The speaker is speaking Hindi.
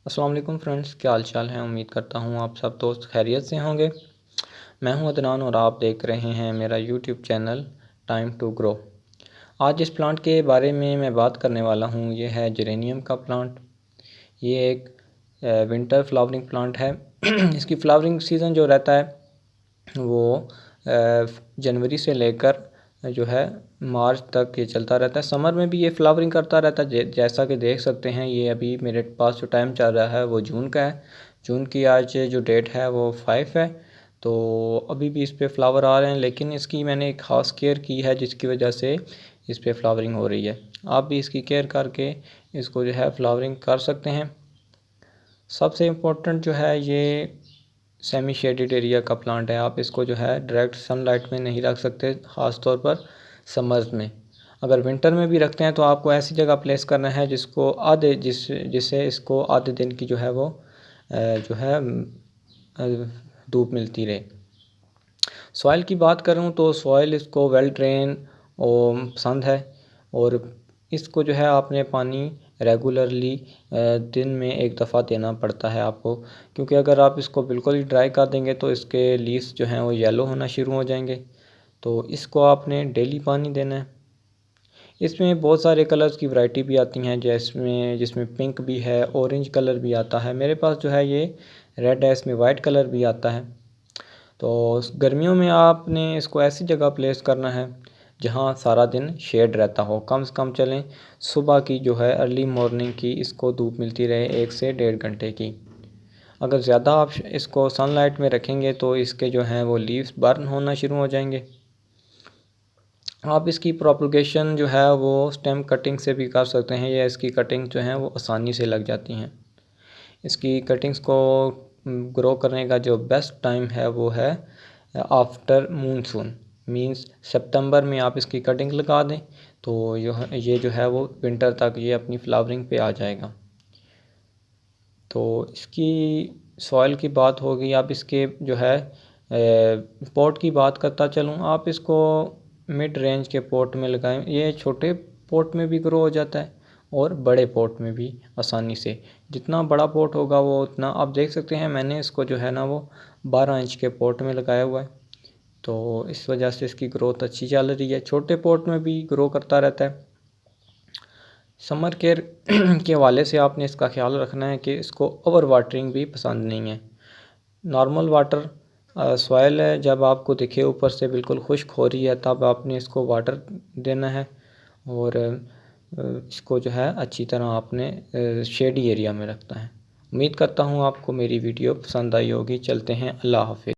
अस्सलाम वालेकुम फ्रेंड्स, क्या हाल चाल है। उम्मीद करता हूँ आप सब दोस्त खैरियत से होंगे। मैं हूँ अदनान और आप देख रहे हैं मेरा YouTube channel time to grow. आज जिस प्लांट के बारे में मैं बात करने वाला हूँ ये है जेरेनियम का प्लांट। ये एक विंटर फ्लावरिंग प्लांट है। इसकी फ्लावरिंग सीज़न जो रहता है वो जनवरी से लेकर जो है मार्च तक ये चलता रहता है। समर में भी ये फ्लावरिंग करता रहता है। जैसा कि देख सकते हैं, ये अभी मेरे पास जो टाइम चल रहा है वो जून का है। जून की आज जो डेट है वो 5 है। तो अभी भी इस पे फ्लावर आ रहे हैं, लेकिन इसकी मैंने एक ख़ास केयर की है जिसकी वजह से इस पे फ्लावरिंग हो रही है। आप भी इसकी केयर करके इसको जो है फ्लावरिंग कर सकते हैं। सबसे इम्पोर्टेंट जो है ये सेमी शेडेड एरिया का प्लांट है। आप इसको जो है डायरेक्ट सनलाइट में नहीं रख सकते, ख़ास तौर पर समर्स में। अगर विंटर में भी रखते हैं तो आपको ऐसी जगह प्लेस करना है जिससे इसको आधे दिन की जो है वो जो है धूप मिलती रहे। सॉइल की बात करूं तो सॉइल इसको वेल ड्रेन और पसंद है, और इसको जो है आपने पानी रेगुलरली दिन में एक दफ़ा देना पड़ता है आपको, क्योंकि अगर आप इसको बिल्कुल ही ड्राई कर देंगे तो इसके लीव्स जो हैं वो येलो होना शुरू हो जाएंगे। तो इसको आपने डेली पानी देना है। इसमें बहुत सारे कलर्स की वैरायटी भी आती हैं, जिसमें पिंक भी है, ऑरेंज कलर भी आता है। मेरे पास जो है ये रेड है, इसमें वाइट कलर भी आता है। तो गर्मियों में आपने इसको ऐसी जगह प्लेस करना है जहाँ सारा दिन शेड रहता हो। कम से कम चलें सुबह की जो है अर्ली मॉर्निंग की इसको धूप मिलती रहे 1 से 1.5 घंटे की। अगर ज़्यादा आप इसको सनलाइट में रखेंगे तो इसके जो हैं वो लीव्स बर्न होना शुरू हो जाएंगे। आप इसकी प्रोपगेशन जो है वो स्टेम कटिंग से भी कर सकते हैं, या इसकी कटिंग जो है वो आसानी से लग जाती हैं। इसकी कटिंग्स को ग्रो करने का जो बेस्ट टाइम है वो है आफ्टर मूनसून, मींस सितंबर में आप इसकी कटिंग लगा दें तो ये जो है वो विंटर तक ये अपनी फ्लावरिंग पे आ जाएगा। तो इसकी सॉइल की बात होगी। आप इसके जो है पॉट की बात करता चलूँ, आप इसको मिड रेंज के पॉट में लगाएं। ये छोटे पॉट में भी ग्रो हो जाता है और बड़े पॉट में भी आसानी से। जितना बड़ा पॉट होगा वो उतना, आप देख सकते हैं मैंने इसको जो है ना वो 12 इंच के पॉट में लगाया हुआ है। तो इस वजह से इसकी ग्रोथ अच्छी चल रही है। छोटे पॉट में भी ग्रो करता रहता है। समर केयर के हवाले से आपने इसका ख्याल रखना है कि इसको ओवर वाटरिंग भी पसंद नहीं है। नॉर्मल वाटर सॉइल है, जब आपको दिखे ऊपर से बिल्कुल खुश्क हो रही है तब आपने इसको वाटर देना है, और इसको जो है अच्छी तरह आपने शेडी एरिया में रखना है। उम्मीद करता हूँ आपको मेरी वीडियो पसंद आई होगी। चलते हैं, अल्लाह हाफिज़।